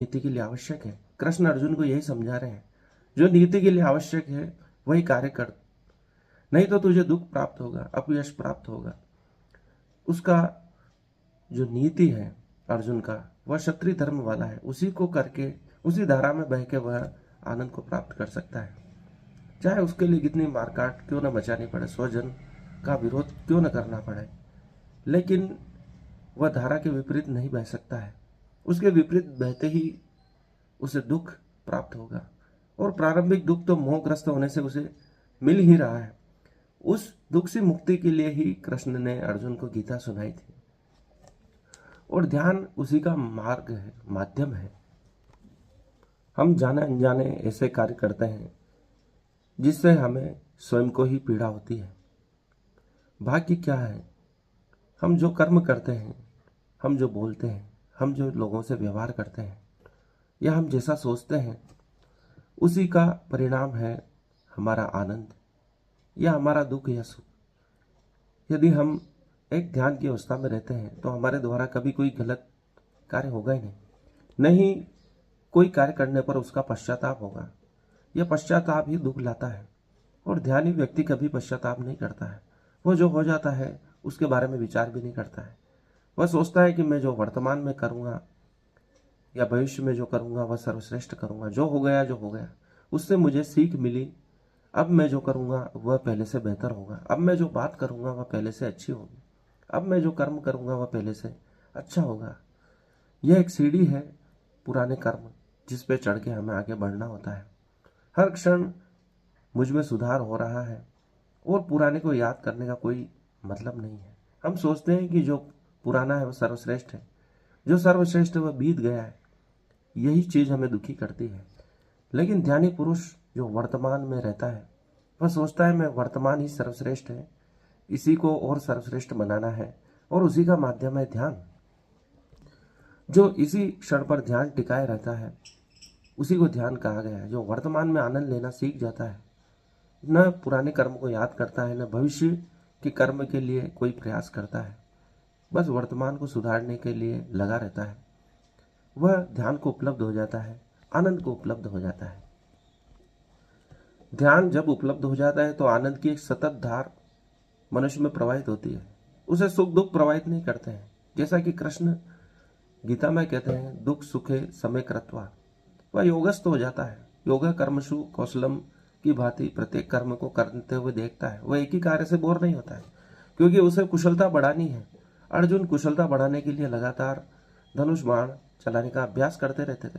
नीति के लिए आवश्यक है। कृष्ण अर्जुन को यही समझा रहे हैं, जो नीति के लिए आवश्यक है वही कार्य कर, नहीं तो तुझे दुख प्राप्त होगा, अपयश प्राप्त होगा। उसका जो नीति है अर्जुन का, वह क्षत्रिय धर्म वाला है, उसी को करके उसी धारा में बह के वह आनंद को प्राप्त कर सकता है। चाहे उसके लिए कितनी मारकाट क्यों न मचानी पड़े, स्वजन का विरोध क्यों न करना पड़े, लेकिन वह धारा के विपरीत नहीं बह सकता है। उसके विपरीत बहते ही उसे दुख प्राप्त होगा, और प्रारंभिक दुख तो मोहग्रस्त होने से उसे मिल ही रहा है। उस दुख से मुक्ति के लिए ही कृष्ण ने अर्जुन को गीता सुनाई थी, और ध्यान उसी का मार्ग है, माध्यम है। हम जाने अनजाने ऐसे कार्य करते हैं जिससे हमें स्वयं को ही पीड़ा होती है। भाग्य क्या है, हम जो कर्म करते हैं, हम जो बोलते हैं, हम जो लोगों से व्यवहार करते हैं, या हम जैसा सोचते हैं, उसी का परिणाम है हमारा आनंद या हमारा दुख या सुख। यदि हम एक ध्यान की अवस्था में रहते हैं तो हमारे द्वारा कभी कोई गलत कार्य होगा ही नहीं कोई कार्य करने पर उसका पश्चाताप होगा। यह पश्चाताप ही दुख लाता है, और ध्यानी व्यक्ति कभी पश्चाताप नहीं करता है। वो जो हो जाता है उसके बारे में विचार भी नहीं करता है। वह सोचता है कि मैं जो वर्तमान में करूँगा या भविष्य में जो करूँगा वह सर्वश्रेष्ठ करूँगा। जो हो गया उससे मुझे सीख मिली, अब मैं जो करूँगा वह पहले से बेहतर होगा। अब मैं जो बात करूँगा वह पहले से अच्छी होगी। अब मैं जो कर्म करूँगा वह पहले से अच्छा होगा। यह एक सीढ़ी है पुराने कर्म, जिस पे चढ़ के हमें आगे बढ़ना होता है। हर क्षण मुझ में सुधार हो रहा है, और पुराने को याद करने का कोई मतलब नहीं है। हम सोचते हैं कि जो पुराना है वह सर्वश्रेष्ठ है, जो सर्वश्रेष्ठ है वह बीत गया है। यही चीज हमें दुखी करती है। लेकिन ध्यानी पुरुष जो वर्तमान में रहता है वह सोचता है मैं वर्तमान ही सर्वश्रेष्ठ है, इसी को और सर्वश्रेष्ठ बनाना है, और उसी का माध्यम है ध्यान। जो इसी क्षण पर ध्यान टिकाए रहता है उसी को ध्यान कहा गया है। जो वर्तमान में आनंद लेना सीख जाता है, न पुराने कर्म को याद करता है, न भविष्य के कर्म के लिए कोई प्रयास करता है, बस वर्तमान को सुधारने के लिए लगा रहता है, वह ध्यान को उपलब्ध हो जाता है, आनंद को उपलब्ध हो जाता है। ध्यान जब उपलब्ध हो जाता है तो आनंद की एक सतत धार मनुष्य में प्रवाहित होती है। उसे सुख दुख प्रवाहित नहीं करते हैं। जैसा कि कृष्ण गीता में कहते हैं, दुख सुखे समय कृत्वा, वह योगस्थ हो जाता है। योगा कर्मसु कौशलम की भांति प्रत्येक कर्म को करते हुए देखता है। वह एक ही कार्य से बोर नहीं होता है, क्योंकि उसे कुशलता बढ़ानी है। अर्जुन कुशलता बढ़ाने के लिए लगातार धनुष बाण चलाने का अभ्यास करते रहते थे।